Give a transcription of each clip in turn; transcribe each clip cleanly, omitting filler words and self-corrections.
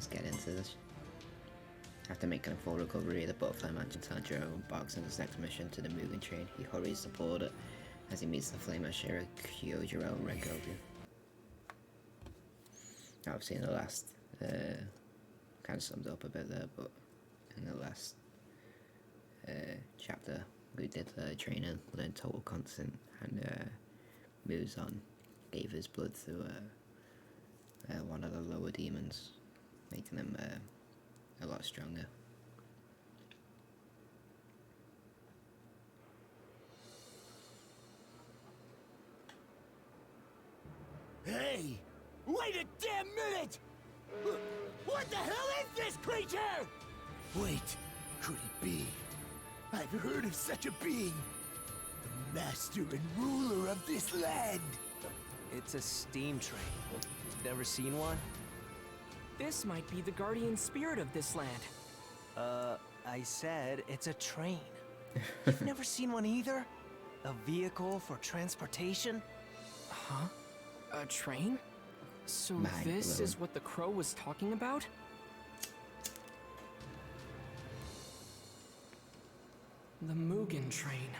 let's get into this. After making a full recovery, the butterfly mansion Tanjiro embarks on his next mission to the Mugen train. He hurries to board it as he meets the flame Ashira Kyojiro and Rengoku. Obviously in the last, kind of summed up a bit there, but in the last chapter we did training, learned total constant, and Muzan gave his blood to one of the lower demons, making him a lot stronger. Hey! Wait a damn minute! What the hell is this creature? Wait, could it be? I've heard of such a being. The master and ruler of this land. It's a steam train. Never seen one? This might be the guardian spirit of this land. I said it's a train. You've never seen one either? A vehicle for transportation? Huh? A train? So Mind this blown. is what the crow was talking about? The Mugen train.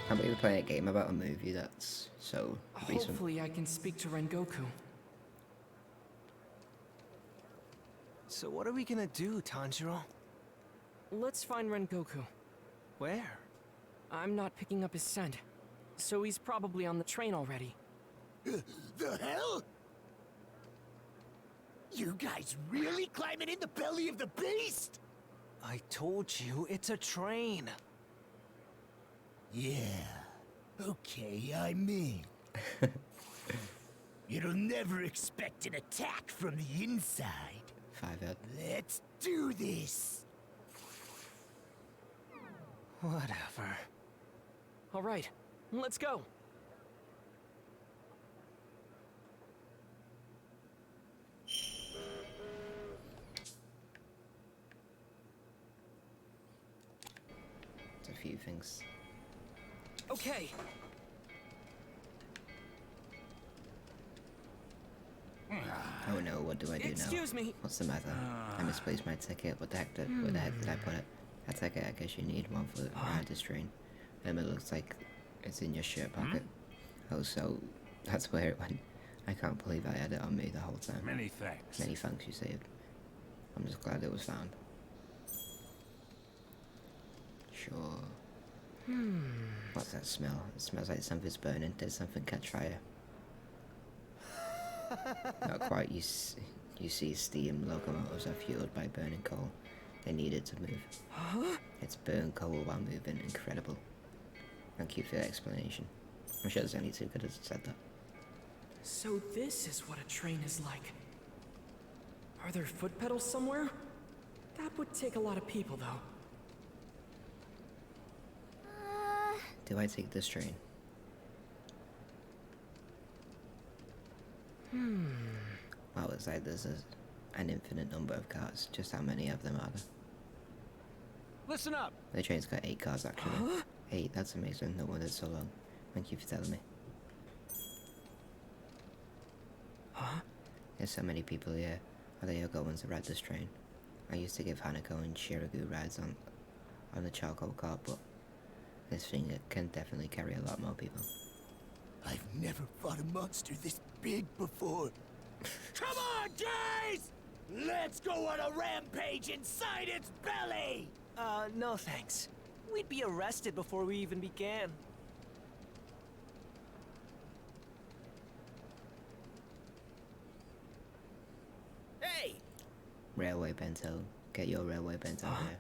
Can't believe we're playing a game about a movie that's so recent. Hopefully I can speak to Rengoku. So what are we gonna do, Tanjiro? Let's find Rengoku. Where? I'm not picking up his scent, so he's probably on the train already. The hell? You guys really climbing in the belly of the beast? I told you, it's a train. Yeah. Okay, I'm in. You'll never expect an attack from the inside. 5 Let's do this. Whatever. All right, let's go. It's a few things. Okay. Oh no, what do I do now? Excuse me. What's the matter? I misplaced my ticket. Where the heck did I put it? That ticket, I guess you need one for the ride this train. It looks like it's in your shirt pocket. Oh, so that's where it went. I can't believe I had it on me the whole time. Many thanks. Many thanks, you saved. I'm just glad it was found. Sure. What's that smell? It smells like something's burning. Did something catch fire? Not quite. You see steam locomotives are fueled by burning coal. They needed to move. Huh? It's burned coal while moving. Incredible. Thank you for the explanation. I'm sure there's only two could have said that. So this is what a train is like. Are there foot pedals somewhere? That would take a lot of people, though. Do I take this train? Wow, it's like there's an infinite number of cars. Just how many of them are there? Listen up. The train's got 8 cars actually. 8, that's amazing. No wonder it's so long. Thank you for telling me. Huh? There's so many people here. Are they all going to ride this train? I used to give Hanako and Shiragu rides on the charcoal cart, but this thing can definitely carry a lot more people. I've never fought a monster this big before. Come on, guys! Let's go on a rampage inside its belly! No thanks. We'd be arrested before we even began. Hey! Railway bento. Get your railway bento here.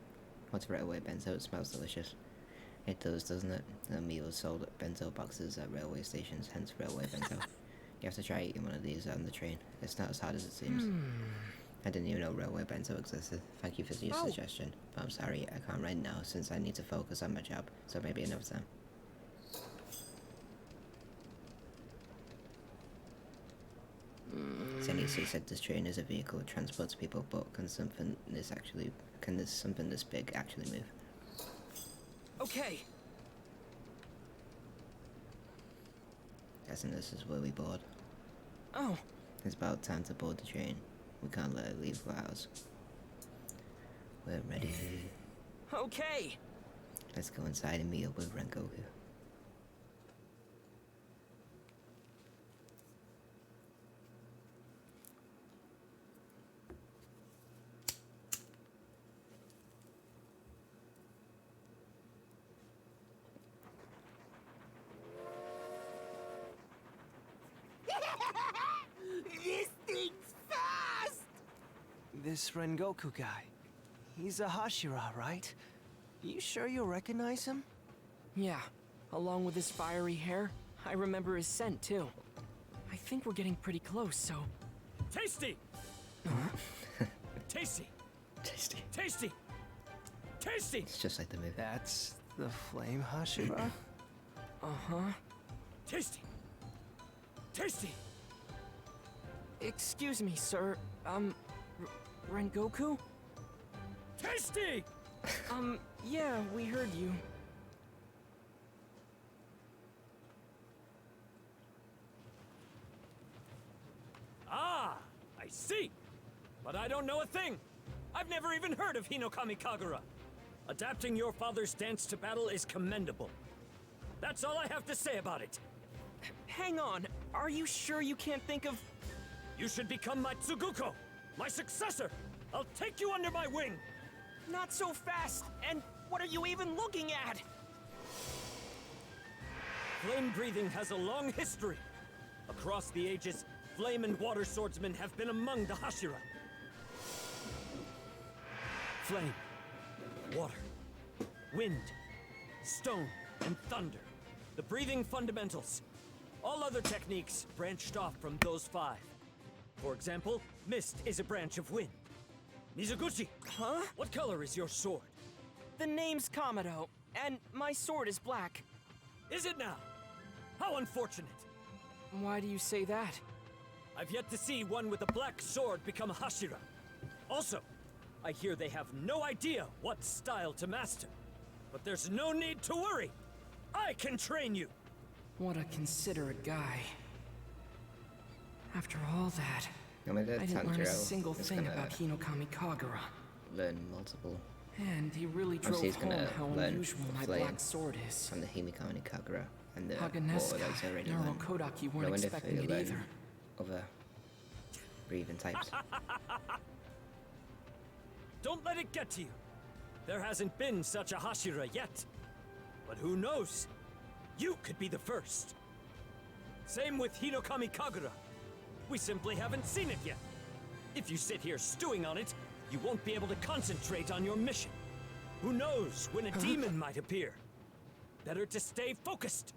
What's railway bento? It smells delicious. It does, doesn't it? The meal is sold at bento boxes at railway stations, hence railway bento. You have to try eating one of these on the train. It's not as hard as it seems. I didn't even know railway bento existed. Thank you for your suggestion, but I'm sorry, I can't right now since I need to focus on my job, so maybe another time. Zenitsu said this train is a vehicle that transports people, but can something this big actually move? Okay. Guessing this is where we board. Oh, It's about time to board the train. We can't let it leave the house. We're ready. okay. Let's go inside and meet up with Rengoku. This thing's fast! This Rengoku guy. He's a Hashira, right? You sure you'll recognize him? Yeah, along with his fiery hair, I remember his scent too. I think we're getting pretty close, so... Tasty! Tasty! Tasty. Tasty! Tasty! It's just like the movie. That's the Flame Hashira? Uh-huh. Tasty! Tasty! Excuse me, sir. Rengoku? Tasty! Yeah, we heard you. Ah, I see. But I don't know a thing. I've never even heard of Hinokami Kagura. Adapting your father's dance to battle is commendable. That's all I have to say about it. Hang on, are you sure you can't think of... You should become my Tsuguko, my successor. I'll take you under my wing. Not so fast! And what are you even looking at? Flame breathing has a long history. Across the ages, flame and water swordsmen have been among the Hashira. Flame, water, wind, stone, and thunder. The breathing fundamentals. All other techniques branched off from those five. For example, mist is a branch of wind. Mizuguchi, Huh? what color is your sword? The name's Kamado, and my sword is black. Is it now? How unfortunate. Why do you say that? I've yet to see one with a black sword become a Hashira. Also, I hear they have no idea what style to master. But there's no need to worry. I can train you. What a considerate guy. After all that, I mean, I didn't learn a Tanjiro single is thing gonna about Hinokami Kagura. learn multiple. And he really drove Obviously, he's home gonna how learn unusual my flame black sword is. From the Himikami Kagura and the Haganeska, water that's already Naro learned. Kodaki No weren't wonder if expecting they it learn either. other breathing types. Don't let it get to you. There hasn't been such a Hashira yet. But who knows? You could be the first. Same with Hinokami Kagura. We simply haven't seen it yet. If you sit here stewing on it, you won't be able to concentrate on your mission. Who knows when a demon might appear? Better to stay focused.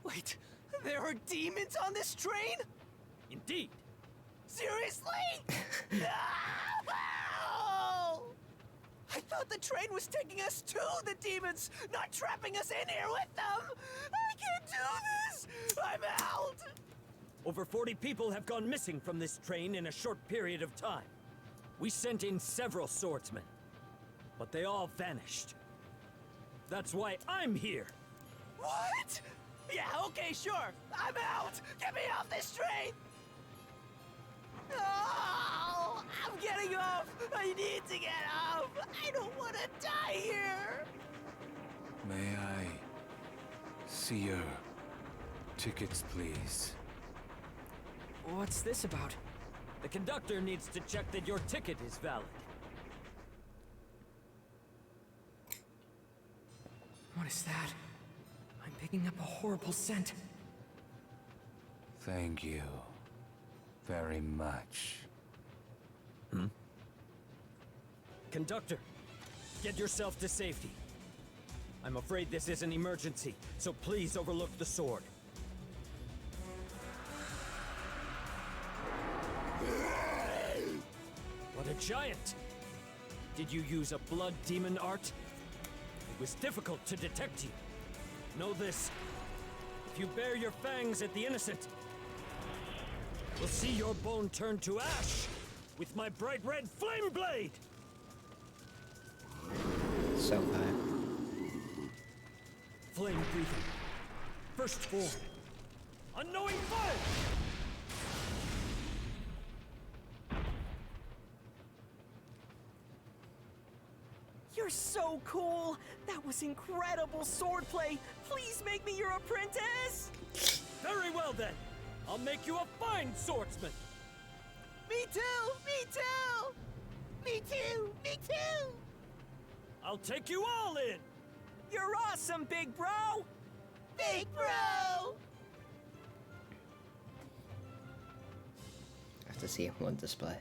Wait, there are demons on this train? Indeed. Seriously? No! I thought the train was taking us to the demons, not trapping us in here with them! I can't do this! I'm out! Over 40 people have gone missing from this train in a short period of time. We sent in several swordsmen, but they all vanished. That's why I'm here. What? Yeah, okay, sure. I'm out! Get me off this train! Oh, I'm getting off! I need to get off! I don't want to die here! May I see your tickets, please? What's this about? The conductor needs to check that your ticket is valid. What is that? I'm picking up a horrible scent. Thank you very much. Conductor, get yourself to safety. I'm afraid this is an emergency, so please overlook the sword. What a giant! Did you use a blood demon art? It was difficult to detect you. Know this. If you bare your fangs at the innocent, we'll see your bone turn to ash with my bright red flame blade! So high. Flame breathing. First form. Unknowing fire! You're so cool! That was incredible swordplay! Please make me your apprentice! Very well then! I'll make you a fine swordsman! Me too! Me too! Me too! Me too! I'll take you all in! You're awesome, big bro! Big bro! I have to see him on display.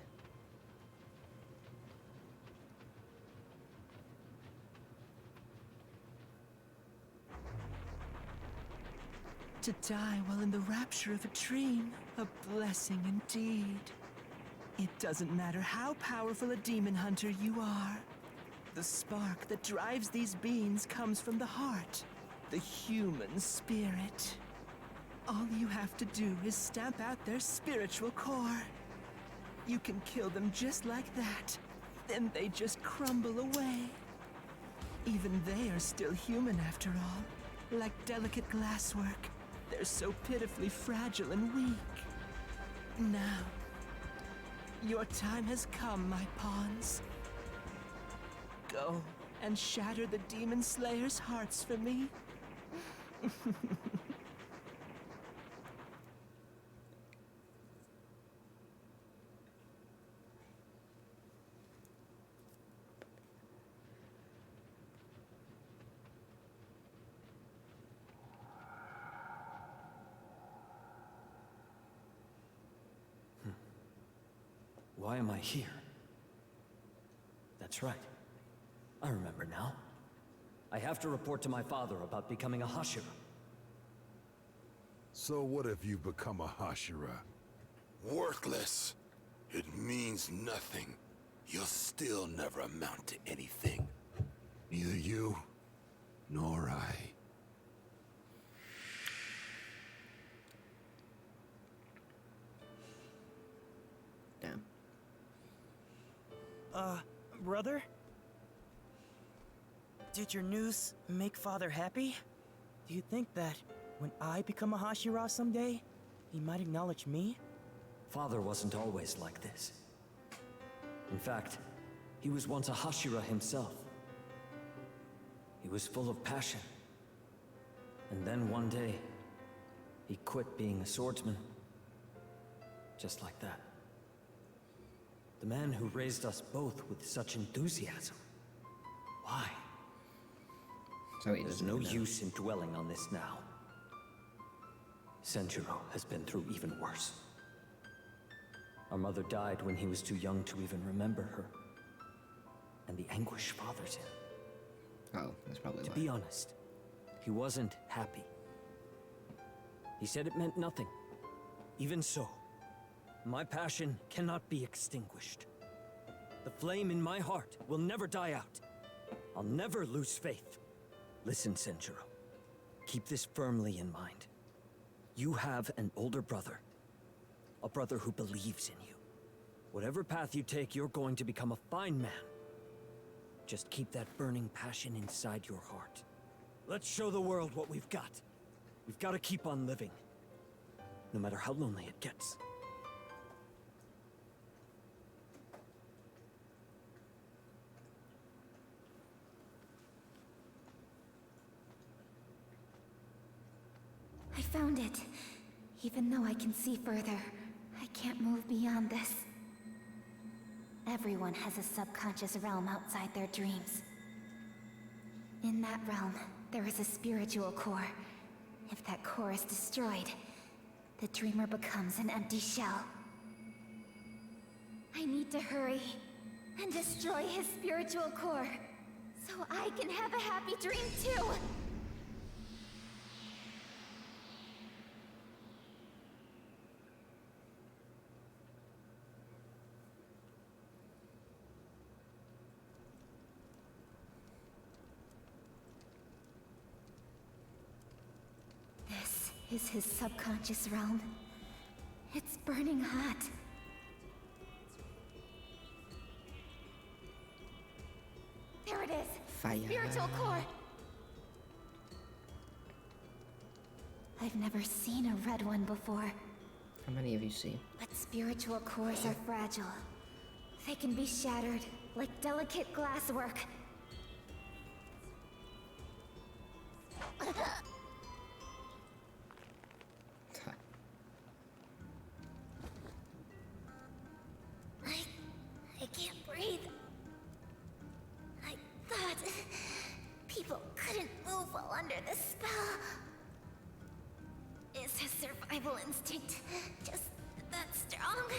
To die while in the rapture of a dream, a blessing indeed. It doesn't matter how powerful a demon hunter you are. The spark that drives these beings comes from the heart, the human spirit. All you have to do is stamp out their spiritual core. You can kill them just like that, then they just crumble away. Even they are still human after all, like delicate glasswork. They're so pitifully fragile and weak. Now, your time has come, my pawns. Go and shatter the Demon Slayer's hearts for me. Why am I here? That's right. I remember now. I have to report to my father about becoming a Hashira. So what if you become a Hashira? Worthless. It means nothing. You'll still never amount to anything. Neither you, nor I. Damn. Brother? Did your news make Father happy? Do you think that when I become a Hashira someday, he might acknowledge me? Father wasn't always like this. In fact, he was once a Hashira himself. He was full of passion. And then one day, he quit being a swordsman. Just like that. The man who raised us both with such enthusiasm. Why? So he There's doesn't no know. use in dwelling on this now. Senjuro has been through even worse. Our mother died when he was too young to even remember her. And the anguish Father's in. Oh, that's probably To why. be honest, he wasn't happy. He said it meant nothing. Even so, my passion cannot be extinguished. The flame in my heart will never die out. I'll never lose faith. Listen, Senjuro. Keep this firmly in mind. You have an older brother. A brother who believes in you. Whatever path you take, you're going to become a fine man. Just keep that burning passion inside your heart. Let's show the world what we've got. We've got to keep on living. No matter how lonely it gets. I found it. Even though I can see further, I can't move beyond this. Everyone has a subconscious realm outside their dreams. In that realm, there is a spiritual core. If that core is destroyed, the dreamer becomes an empty shell. I need to hurry and destroy his spiritual core, so I can have a happy dream too! This is his subconscious realm. It's burning hot. There it is! Fire. Spiritual core! I've never seen a red one before. How many have you seen? But spiritual cores are fragile. They can be shattered, like delicate glasswork. I can't breathe. I thought people couldn't move while under the spell. Is his survival instinct just that strong?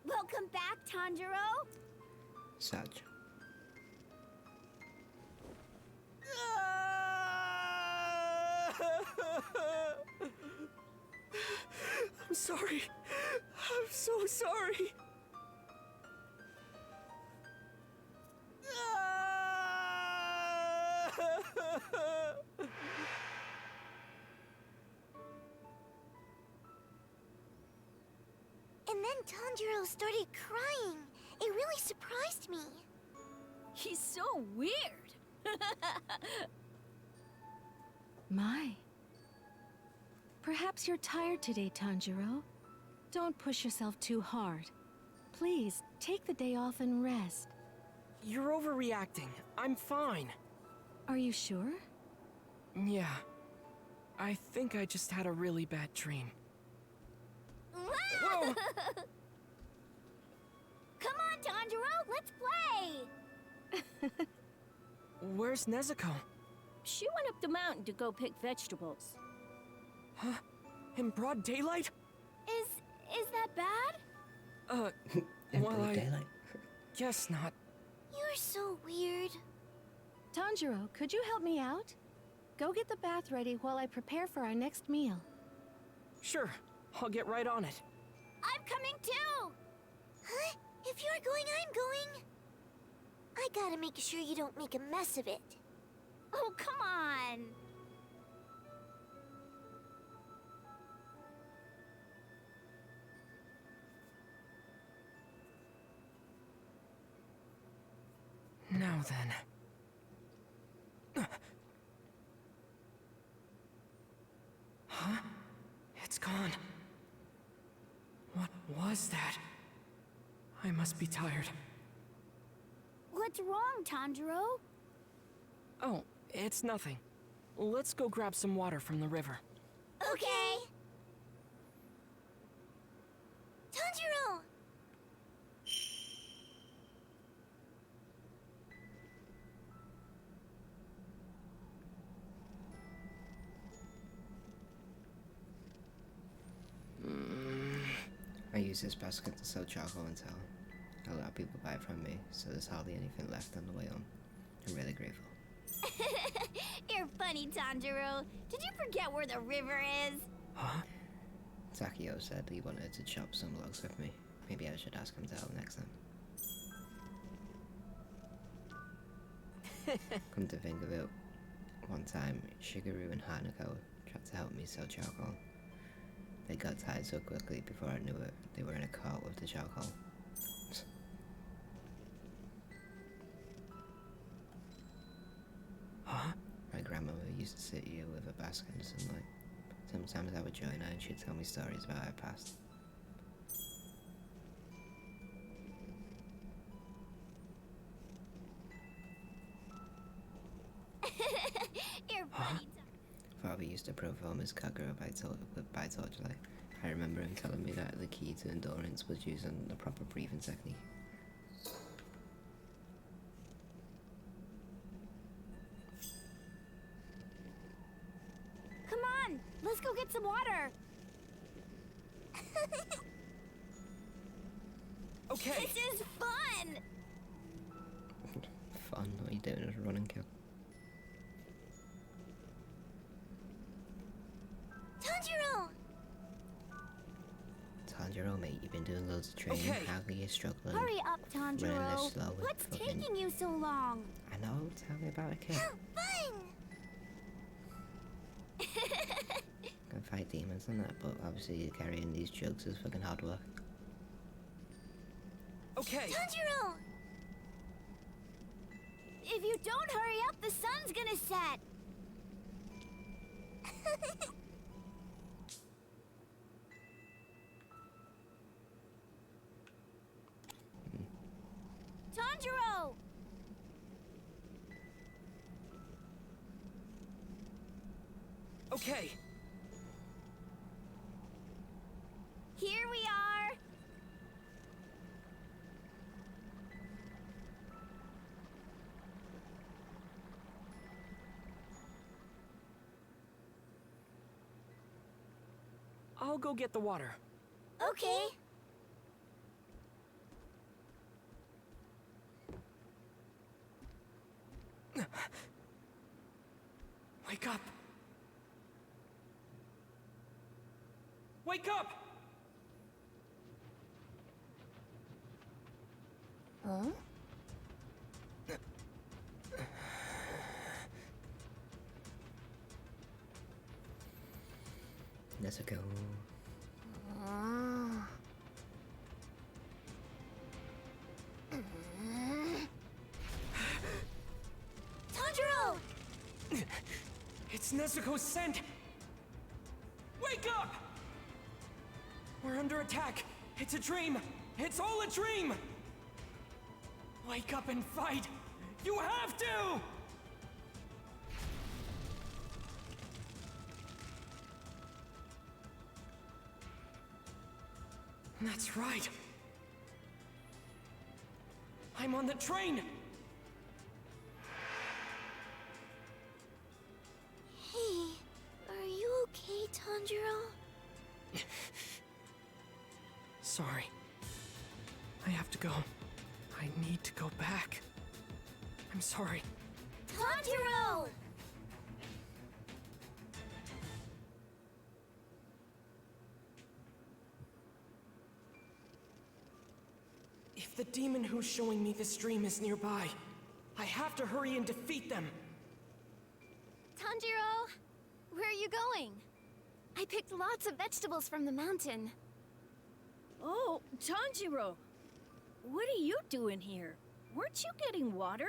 Welcome back, Tanjiro. Sag. I'm sorry. I'm so sorry. And then Tanjiro started crying. It really surprised me. He's so weird. My. Perhaps you're tired today, Tanjiro. Don't push yourself too hard. Please, take the day off and rest. You're overreacting. I'm fine. Are you sure? Yeah. I think I just had a really bad dream. Whoa! Come on, Tanjiro, let's play! Where's Nezuko? She went up the mountain to go pick vegetables. Huh? In broad daylight? Is that bad? Well, I Daylight. guess not. You're so weird. Tanjiro, could you help me out? Go get the bath ready while I prepare for our next meal. Sure, I'll get right on it. I'm coming too! Huh? If you're going, I'm going. I gotta make sure you don't make a mess of it. Oh, come on! Now then. Huh? It's gone. What was that? I must be tired. What's wrong, Tanjiro? Oh, it's nothing. Let's go grab some water from the river. Okay. Tanjiro! I use this basket to sell charcoal and tell. A lot of people buy it from me, so there's hardly anything left on the way home. I'm really grateful. You're funny, Tanjiro. Did you forget where the river is? Huh? Takio said he wanted to chop some logs with me. Maybe I should ask him to help next time. Come to think of it, one time Shigeru and Hanako tried to help me sell charcoal. They got tired so quickly before I knew it, they were in a cart with the charcoal. Huh? My grandmother used to sit here with a basket in the sunlight. Sometimes I would join her and she'd tell me stories about her past. You're funny, Father used to program his Kagura by torchlight. I remember him telling me that the key to endurance was using the proper breathing technique. Come on, let's go get some water. Okay. This is fun. Fun, what are you doing as a running kill? Tanjiro! Tanjiro, mate, you've been doing loads of training. Okay. How can you struggling? Hurry up, Running this Tanjiro. slow and What's fucking... taking you so long? I know, tell me about it, kid. Fun! Can fight demons and that, but obviously carrying these jugs is fucking hard work. Okay. Tanjiro! If you don't hurry up, the sun's gonna set. Tanjiro! Okay. Here we are. I'll go get the water. Okay. Wake up! Wake up! Huh? Let's go. Tanjiro! It's Nezuko's scent! Wake up! We're under attack! It's a dream! It's all a dream! Wake up and fight! You have to! That's right. I'm on the train! Hey, are you okay, Tanjiro? Sorry. I have to go. I need to go back. I'm sorry. Tanjiro! If the demon who's showing me this dream is nearby, I have to hurry and defeat them. Tanjiro, where are you going? I picked lots of vegetables from the mountain. Oh, Tanjiro. What are you doing here? Weren't you getting water?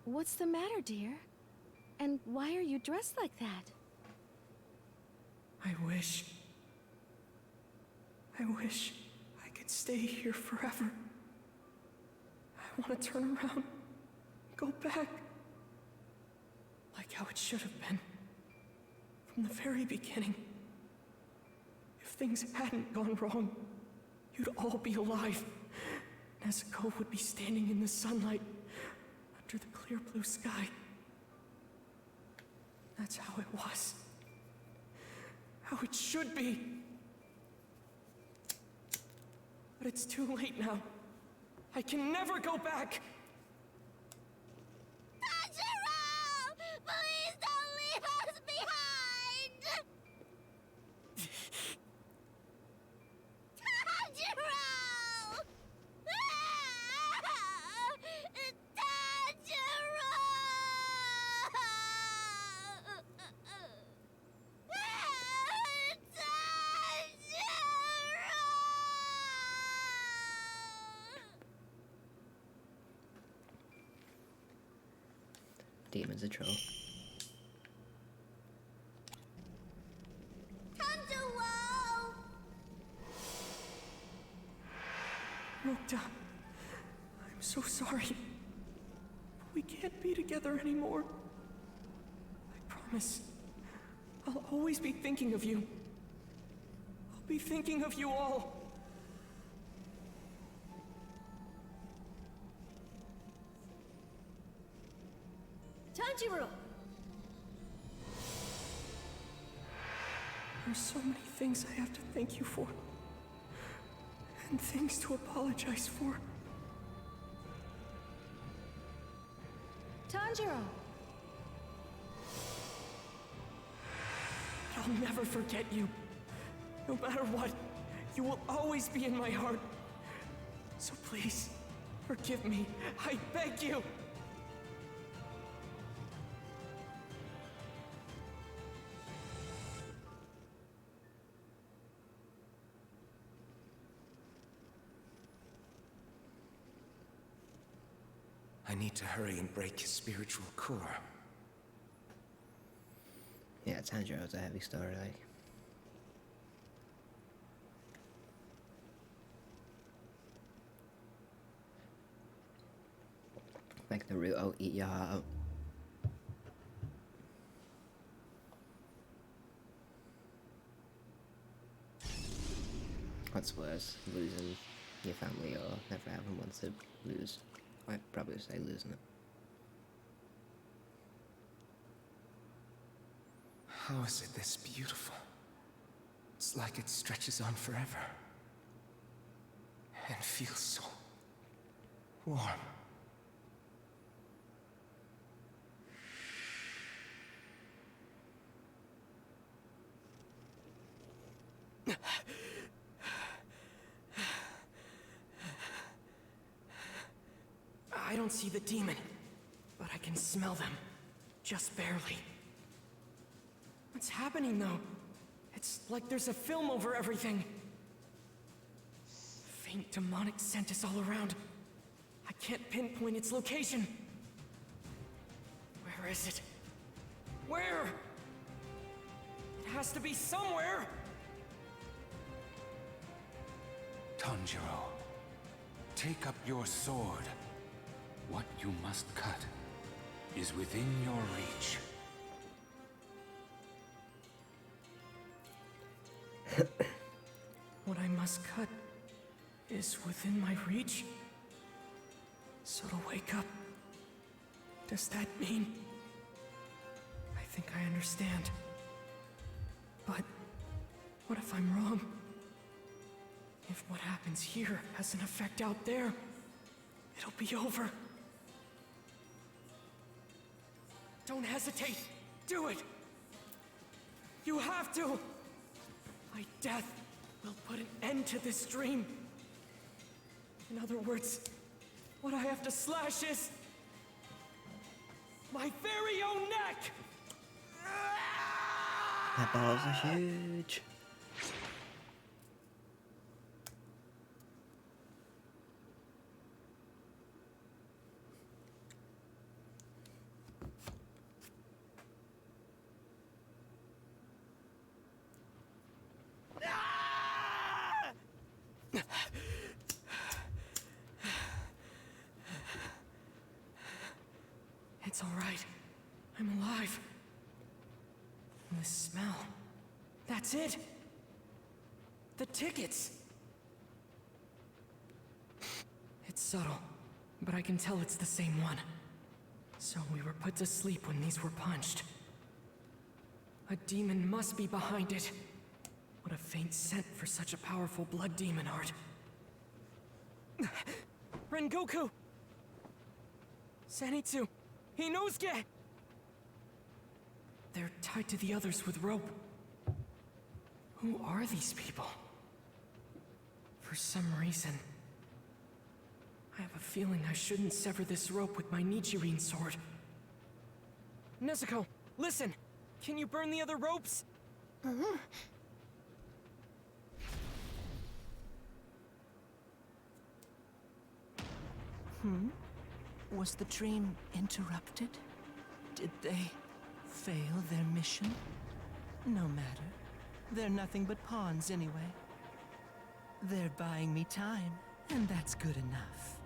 What's the matter, dear? And why are you dressed like that? I wish I could stay here forever. I want to turn around, go back. Like how it should have been. From the very beginning. If things hadn't gone wrong, you'd all be alive. Nezuko would be standing in the sunlight, under the clear blue sky. That's how it was. How it should be. But it's too late now. I can never go back! Tanjiro! Please don't leave us behind! Tanjiro! Demon's a troll. Tanjiro! Mokta, I'm so sorry. But we can't be together anymore. I promise. I'll always be thinking of you. I'll be thinking of you all. Tanjiro! There's so many things I have to thank you for. And things to apologize for. Tanjiro! I'll never forget you. No matter what, You will always be in my heart. So please, forgive me. I beg you. I need to hurry and break his spiritual core. Yeah, Tanjiro's a heavy story, like. Like the root, I'll eat your heart out. What's worse, losing your family or never having one to lose? I'd probably say losing it. How is it this beautiful? It's like it stretches on forever. And feels so warm. I don't see the demon, but I can smell them. Just barely. What's happening, though? It's like there's a film over everything. Faint demonic scent is all around. I can't pinpoint its location. Where is it? Where? It has to be somewhere! Tanjiro, take up your sword. What you must cut is within your reach. What I must cut is within my reach? So to wake up, does that mean... I think I understand. But what if I'm wrong? If what happens here has an effect out there, it'll be over. Don't hesitate. Do it. You have to. My death will put an end to this dream. In other words, what I have to slash is my very own neck. My balls are huge. It's all right. I'm alive. The smell. That's it. The tickets. It's subtle, but I can tell it's the same one. So we were put to sleep when these were punched. A demon must be behind it. What a faint scent for such a powerful blood demon art. Rengoku! Zenitsu! Inosuke! They're tied to the others with rope. Who are these people? For some reason, I have a feeling I shouldn't sever this rope with my Nichirin sword. Nezuko, listen! Can you burn the other ropes? Was the dream interrupted? Did they fail their mission? No matter. They're nothing but pawns anyway. They're buying me time, and that's good enough.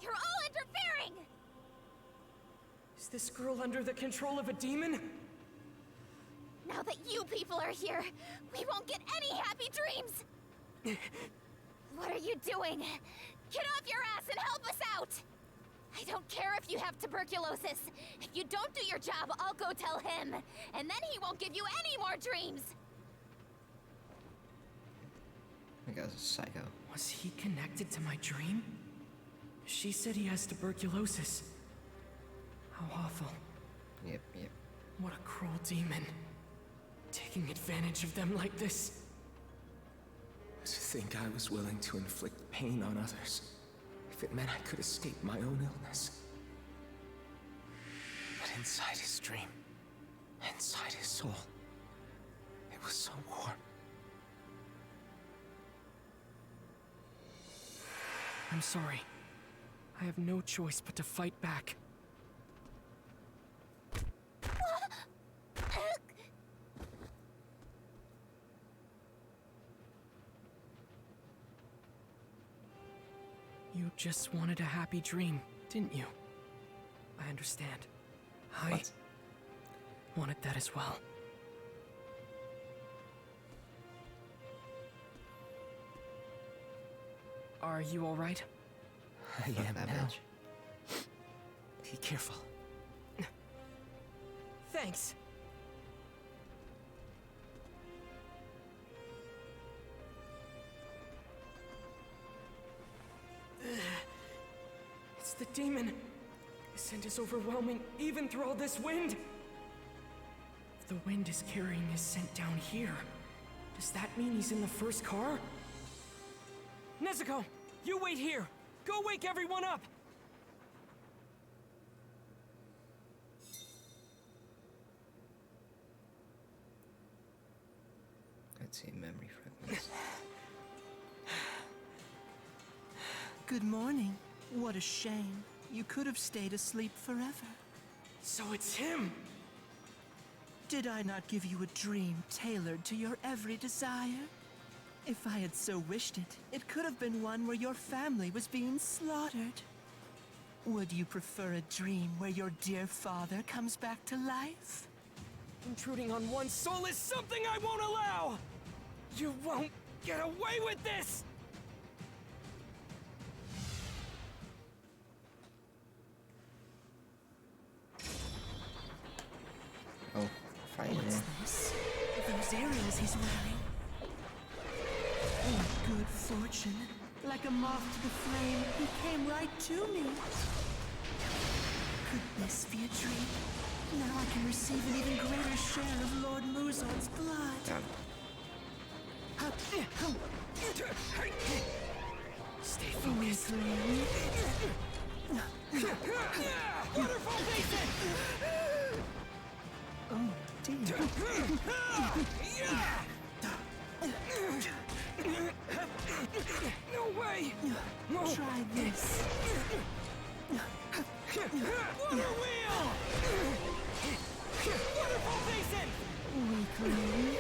You're all interfering! Is this girl under the control of a demon? Now that you people are here, we won't get any happy dreams! What are you doing? Get off your ass and help us out! I don't care if you have tuberculosis. If you don't do your job, I'll go tell him. And then he won't give you any more dreams! That guy's a psycho. Was he connected to my dream? She said he has tuberculosis. How awful. Yep. What a cruel demon. taking advantage of them like this. To think I was willing to inflict pain on others if it meant I could escape my own illness. But inside his dream, inside his soul, it was so warm. I'm sorry. I have no choice but to fight back. You just wanted a happy dream, didn't you? I understand. I wanted that as well. Are you all right? I am now. Be careful. Thanks. It's the demon. His scent is overwhelming, even through all this wind. If the wind is carrying his scent down here, does that mean he's in the first car? Nezuko, you wait here. Go wake everyone up. Let's see, memory fragments. Good morning. What a shame. You could have stayed asleep forever. So it's him! Did I not give you a dream tailored to your every desire? If I had so wished it, it could have been one where your family was being slaughtered. Would you prefer a dream where your dear father comes back to life? Intruding on one's soul is something I won't allow! You won't get away with this! Oh, fighting What's there. this? Those earrings he's wearing. What good fortune. Like a moth to the flame, he came right to me. Could this be a dream? Now I can receive an even greater share of Lord Muzan's blood. Damn. Stay focused. Waterfall basin! Oh, dear. No way! Try this. Water wheel! Waterfall basin! Weakling.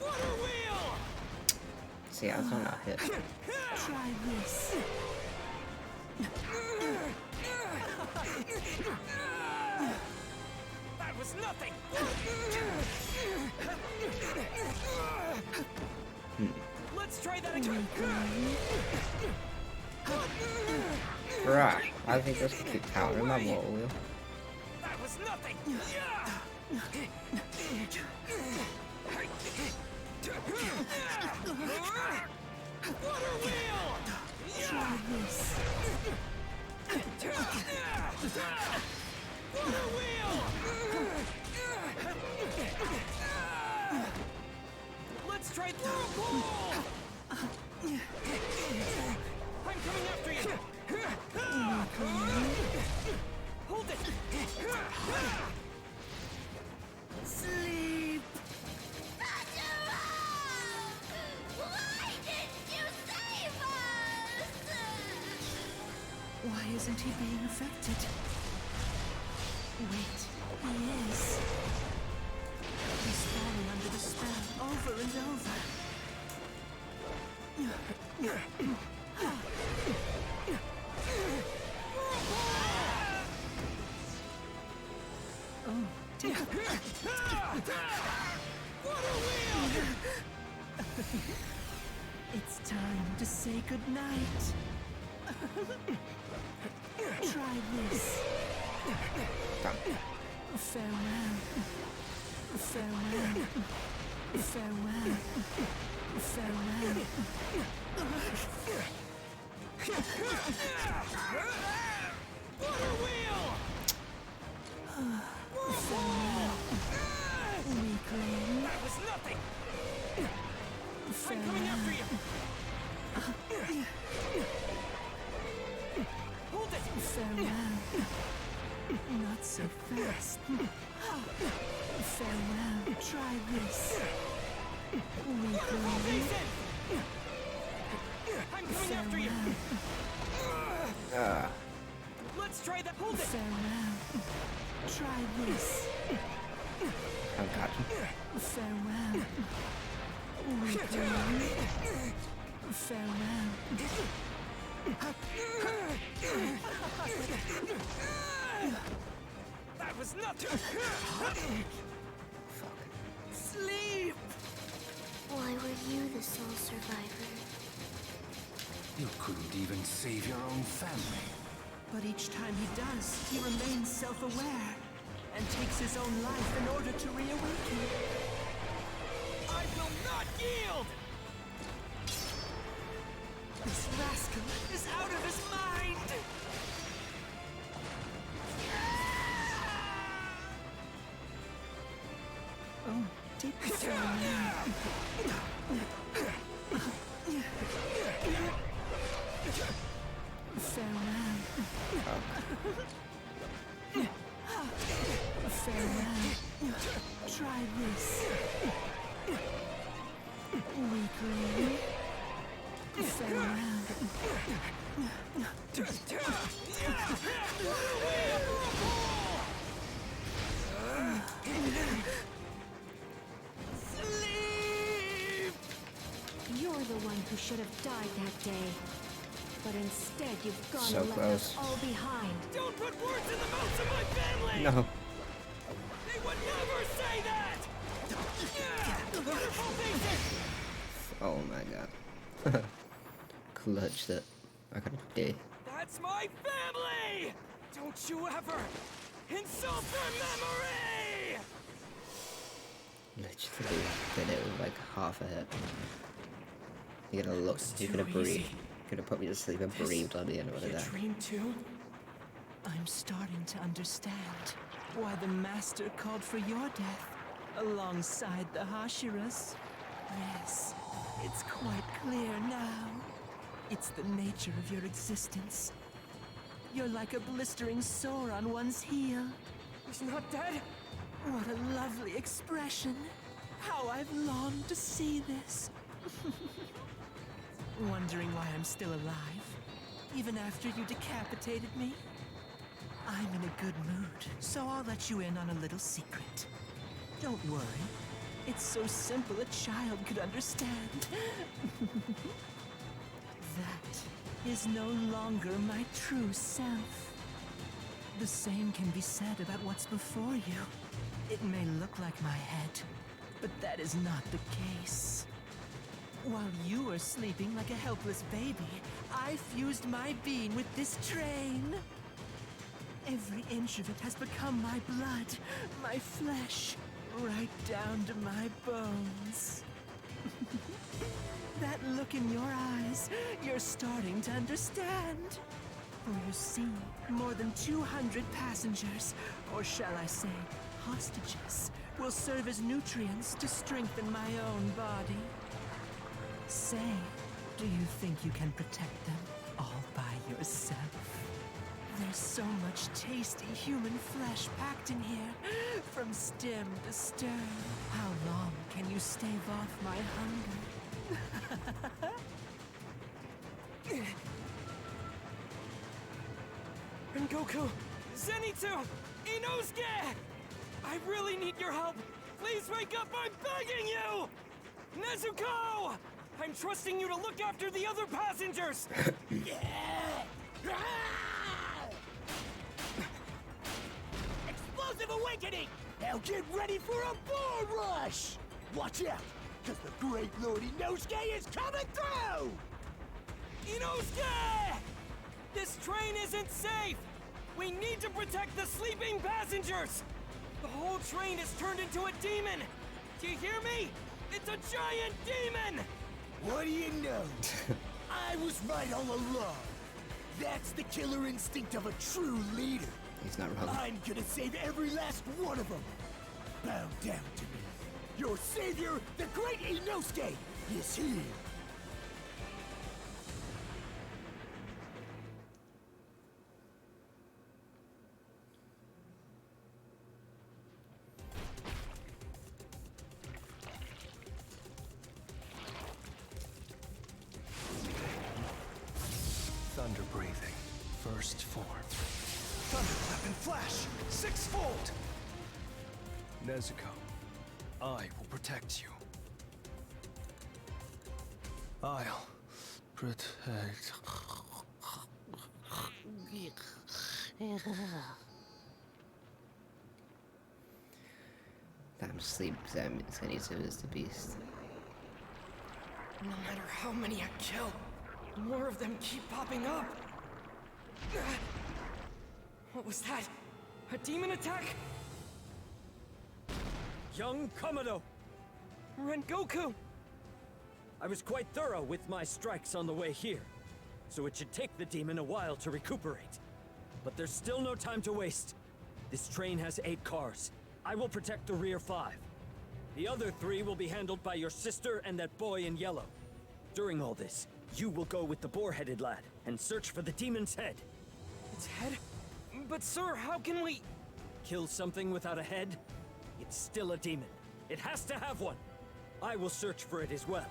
Water wheel! See, I was on that hit. Try this. That was nothing! Let's try that again! Right, I think this could keep countering my water wheel. That was nothing! Water wheel! Try this. Water wheel! Let's try through a pool! I'm coming after you! Hold it! Sleep. Why didn't you save us? Why isn't he being affected? Wait, he is. He's falling under the spell over and over. Oh, dear. It's time to say goodnight. Try this. Farewell. Farewell. Farewell. Farewell. Water wheel! Weakling. That was nothing! I'm coming after you! Hold it! Farewell. Not so fast. Farewell. Try this. Waterfall Weakling. basin! I'm coming after you! Let's try that. Hold it! Farewell. Try this. Oh god. Farewell. Weakling. Farewell. That was nothing! Fuck. Sleep! Why were you the sole survivor? You couldn't even save your own family. But each time he does, he remains self-aware and takes his own life in order to reawaken. I will not yield! This rascal is out of his mind! Oh, deep farewell. Farewell. Farewell. Try this. Weakling. Farewell. Sleep! You're the one who should have died that day. But instead, you've gone So and left close. us all behind. Don't put words in the mouths of my family! No. They would never say that! Waterfall basin! Oh my god. Clutched it. I got a day. That's my family! Don't you ever insult their memory! Literally did it with like half a hit. You gotta look. You could have too breathed. easy. Could have put me to sleep and breathed on the end of Your it. dream too? I'm starting to understand why the Master called for your death alongside the Hashiras. Yes, it's quite clear now. It's the nature of your existence. You're like a blistering sore on one's heel. He's not dead? What a lovely expression. How I've longed to see this. Wondering why I'm still alive, even after you decapitated me? I'm in a good mood, so I'll let you in on a little secret. Don't worry. It's so simple a child could understand. That is no longer my true self. The same can be said about what's before you. It may look like my head, but that is not the case. While you were sleeping like a helpless baby, I fused my being with this train. Every inch of it has become my blood, my flesh, right down to my bones. That look in your eyes, you're starting to understand. For you see, more than 200 passengers, or shall I say, hostages, will serve as nutrients to strengthen my own body. Say, do you think you can protect them all by yourself? There's so much tasty human flesh packed in here, from stem to stern. How long can you stave off my hunger? Rengoku! Zenitsu! Inosuke! I really need your help! Please wake up, I'm begging you! Nezuko! I'm trusting you to look after the other passengers! Explosive awakening! Now get ready for a bull rush! Watch out, because the great Lord Inosuke is coming through! Inosuke! This train isn't safe! We need to protect the sleeping passengers! The whole train has turned into a demon! Do you hear me? It's a giant demon! What do you know? I was right all along. That's the killer instinct of a true leader. He's not wrong. I'm gonna save every last one of them. Bow down to me. Your savior, the great Inosuke, is here. Thunder breathing. First form. Thunderclap and flash! Sixfold! Nezuko, I will protect you. I'll protect. Damn sleep Zenitsu is the beast. No matter how many I kill, more of them keep popping up. What was that? A demon attack? Young Komodo! Rengoku! I was quite thorough with my strikes on the way here, so it should take the demon a while to recuperate. But there's still no time to waste. This train has 8 cars. I will protect the rear 5. The other 3 will be handled by your sister and that boy in yellow. During all this, you will go with the boar-headed lad and search for the demon's head. Its head? But sir, how can we... Kill something without a head? It's still a demon. It has to have one. I will search for it as well.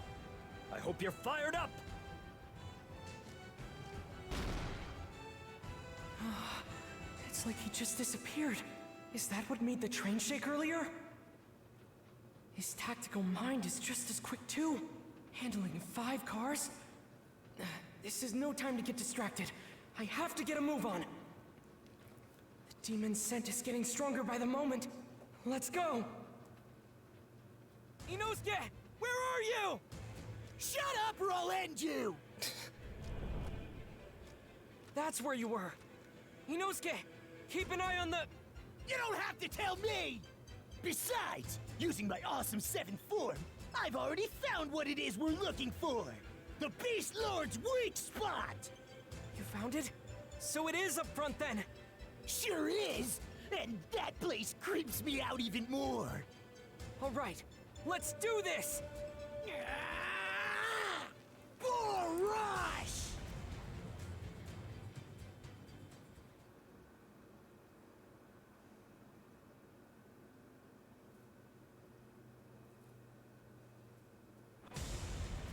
I hope you're fired up! It's like he just disappeared. Is that what made the train shake earlier? His tactical mind is just as quick too. Handling 5 cars? This is no time to get distracted. I have to get a move on. The demon's scent is getting stronger by the moment. Let's go! Inosuke! Where are you? Shut up, Rolenju! That's where you were. Inosuke, keep an eye on the... You don't have to tell me! Besides, using my awesome 7th form, I've already found what it is we're looking for! The Beast Lord's weak spot! You found it? So it is up front then? Sure is! And that place creeps me out even more! All right, let's do this! Boar Rush!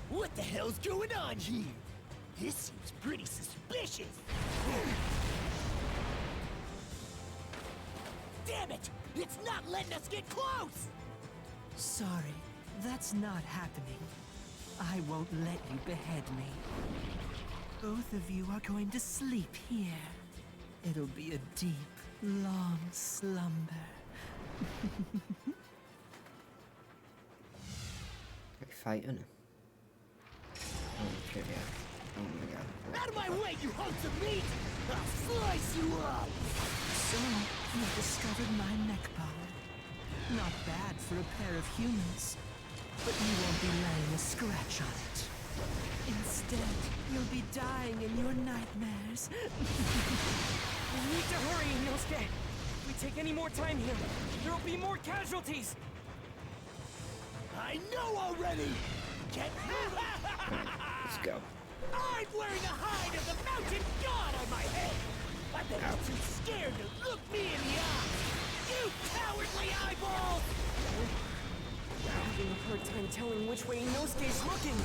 What the hell's going on here? This seems pretty suspicious. Damn it! It's not letting us get close! Sorry, that's not happening. I won't let you behead me. Both of you are going to sleep here. It'll be a deep, long slumber. Like fighting. Oh, trivia. Oh my god. Out of my way, you hunks of meat! I'll slice you up! So, you've discovered my neck power. Not bad for a pair of humans. But you won't be laying a scratch on it. Instead, you'll be dying in your nightmares. We need to hurry, Inosuke! If we take any more time here, there'll be more casualties! I know already! Get Let's go. I'm wearing a hide of the mountain god on my head! I bet you're too scared to look me in the eye! You cowardly eyeballs! I'm having a hard time telling which way Inosuke's looking!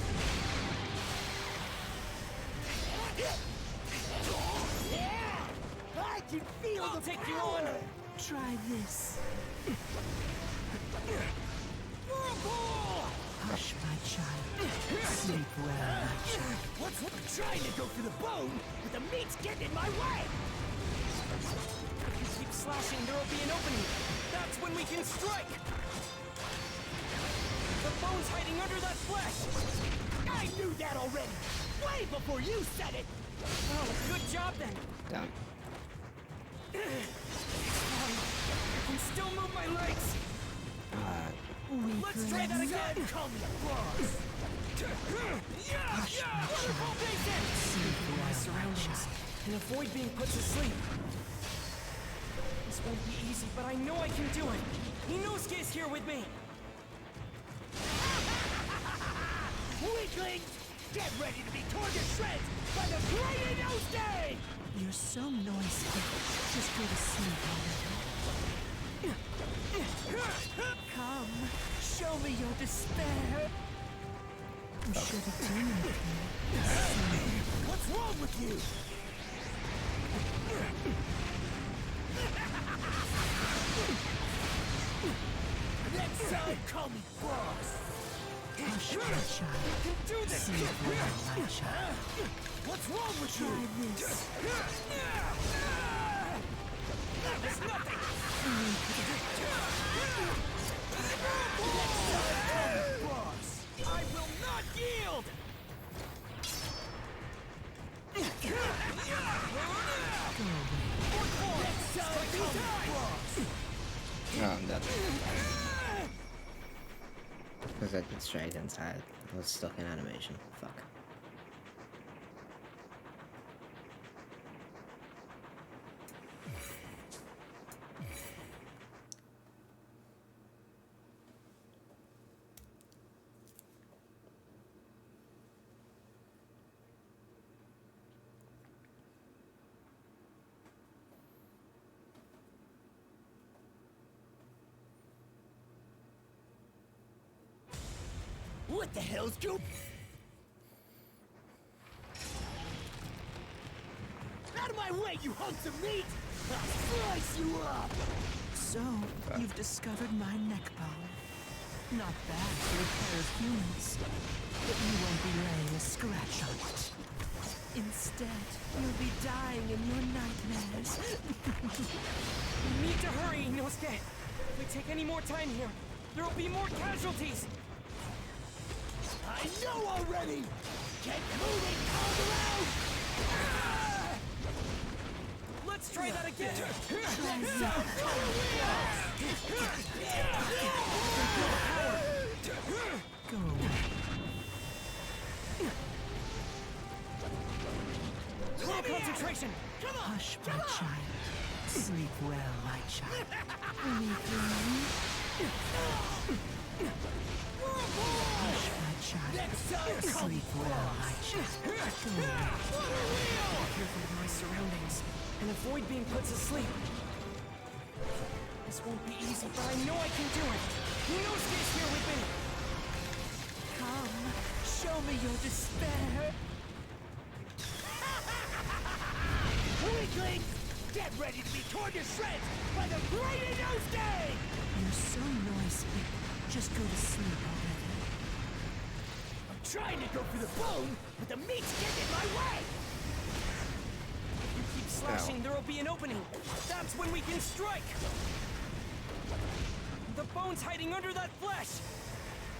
Yeah! I can feel I'll the take you power! on! Try this. Whirlpool! Hush, my child. Sleep well, my child. What's I'm trying to go for the bone, but the meat's getting in my way! If you keep slashing, there'll be an opening. That's when we can strike! The bone's hiding under that flesh! I knew that already! Way before you said it! Oh, good job then! Down. I can still move my legs! Let's try that again! Call me a boss! Yeah! Wonderful basic! Sleep well, My my surroundings. child. and avoid being put to sleep. This won't be easy, but I know I can do it. Inosuke's here with me. Weaklings! Get ready to be torn to shreds by the great Inosuke! You're so noisy. Just go to sleep already. Come, show me your despair. I'm sure the demon can see. What's wrong with you? Next time, call me boss. Hush, my child. You can do this. Sleep well, my child. What's wrong with you? Try this. There's nothing. Boss, I will not yield. Next time, boss. Oh, I'm dead. Because I did straight inside. I was stuck in animation. Fuck. What the hell's going? Out of my way, you hunks of meat! I'll slice you up! So, you've discovered my neck bone. Not bad for a pair of humans. But you won't be laying a scratch on it. Instead, you'll be dying in your nightmares. We need to hurry, Inosuke. If we take any more time here, there will be more casualties. I know already! Get moving, Calderon! Let's try that again. Go away. Full concentration. Hush, my child. Sleep well, my child. Hush, my child. Sleep well, my child. Go away. Be careful of my surroundings and avoid being put to sleep. This won't be easy, but I know I can do it. Inosuke's here with me. Come, show me your despair. Weaklings! Get ready to be torn to shreds by the great Inosuke! You're so noisy. Just go to sleep already. I'm trying to go for the bone, but the meat's getting in my way! If you keep slashing, there will be an opening. That's when we can strike. The bone's hiding under that flesh.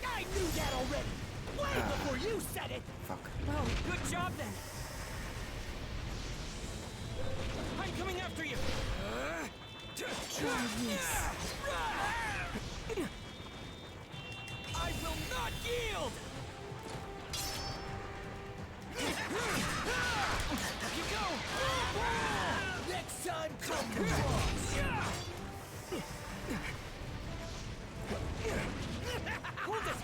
I knew that already! Way before you said it! Fuck. Well, good job then. I'm coming after you. Try this. I will not yield! Up you go. Next time, come boss! Hold it.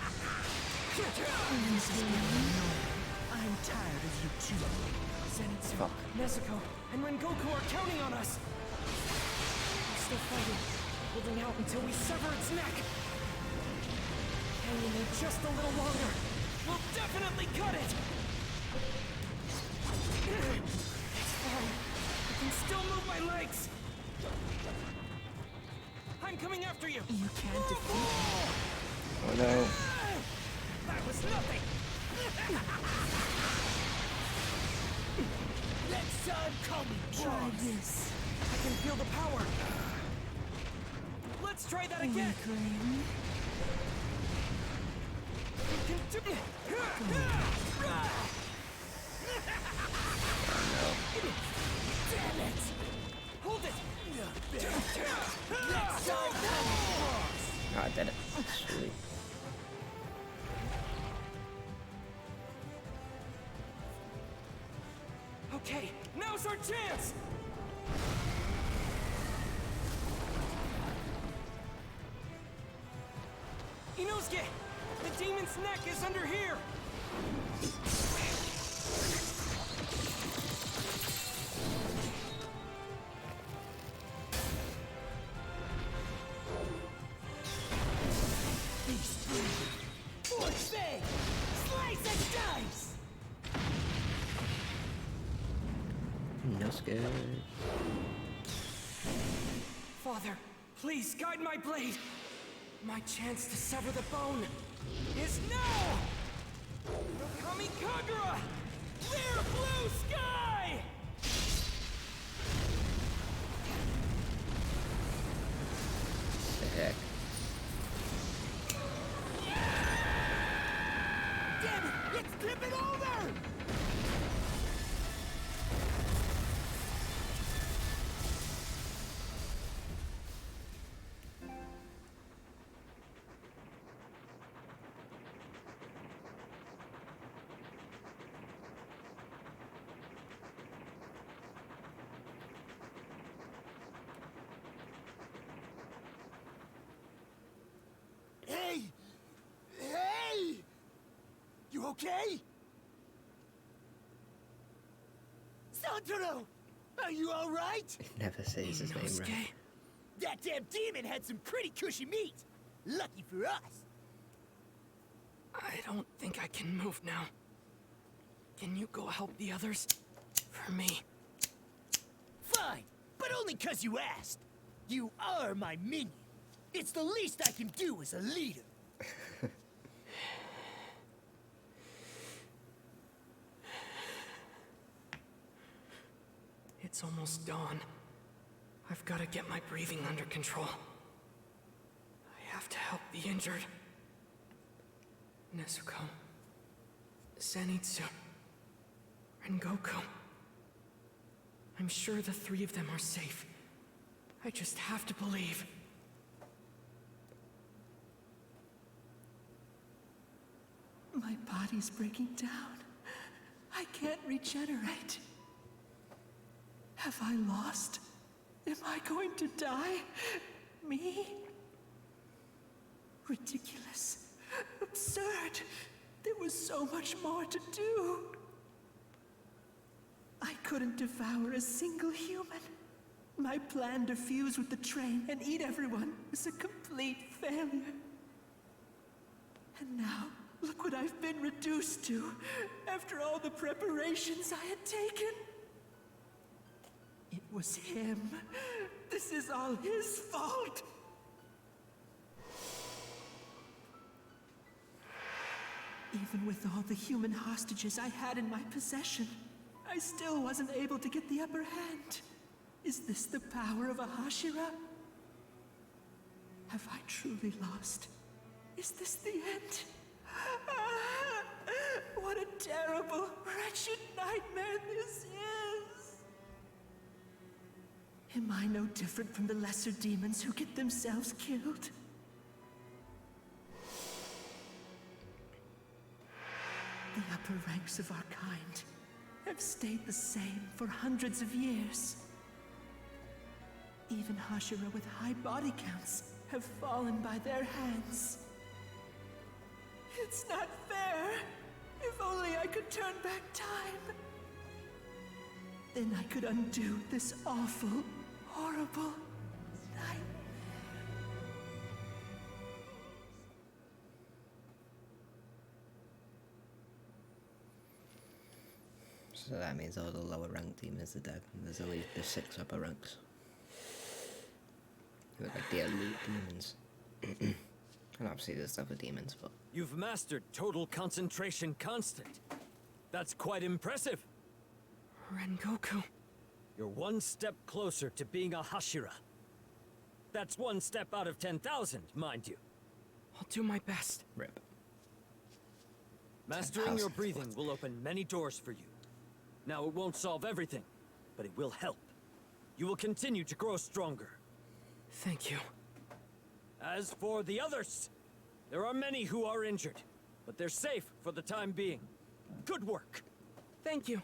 I'm tired of you too. Zenitsu, Fuck. Nezuko, and Rengoku are counting on us. We're still fighting, holding out until we sever its neck. Hanging in just a little longer. We'll definitely cut it. It's fine. I can still move my legs. I'm coming after you. You can't defeat me. Oh no. That was nothing. Next time, call me Try boss! this. I can feel the power. Let's try that again. Weakling. We can do it. Damn it! Hold it. Next time, call me boss! Oh, I did it. Sweet. Okay, now's our chance! Inosuke! The demon's neck is under here! Forge Fang! Slice and dice! Inosuke. Father, please guide my blade! My chance to sever the bone is now! Hinokami Kagura! Clear blue sky! Sick. Damn it! It's tipping over! Hey! Hey! You okay? Santoro! Are you alright? It never says his name Inosuke? right. That damn demon had some pretty cushy meat! Lucky for us! I don't think I can move now. Can you go help the others? For me. Fine, but only 'cause you asked. You are my minion. It's the least I can do as a leader. It's almost dawn. I've got to get my breathing under control. I have to help the injured. Nezuko, Zenitsu, and Goku. I'm sure the three of them are safe. I just have to believe. My body's breaking down. I can't regenerate. Have I lost? Am I going to die? Me? Ridiculous. Absurd. There was so much more to do. I couldn't devour a single human. My plan to fuse with the train and eat everyone was a complete failure. And now, look what I've been reduced to, after all the preparations I had taken. It was him. This is all his fault. Even with all the human hostages I had in my possession, I still wasn't able to get the upper hand. Is this the power of a Hashira? Have I truly lost? Is this the end? What a terrible, wretched nightmare this is! Am I no different from the lesser demons who get themselves killed? The upper ranks of our kind have stayed the same for hundreds of years. Even Hashira with high body counts have fallen by their hands. It's not fair! If only I could turn back time. Then I could undo this awful, horrible nightmare. So that means all the lower rank demons are dead, and there's only the 6 upper ranks. They're like the elite demons. And obviously there's other demons, but... You've mastered total concentration constant. That's quite impressive. Rengoku. You're one step closer to being a Hashira. That's one step out of 10,000, mind you. I'll do my best. Rip. Mastering your breathing will open many doors for you. Now, it won't solve everything, but it will help. You will continue to grow stronger. Thank you. As for the others, there are many who are injured, but they're safe for the time being. Good work. Thank you.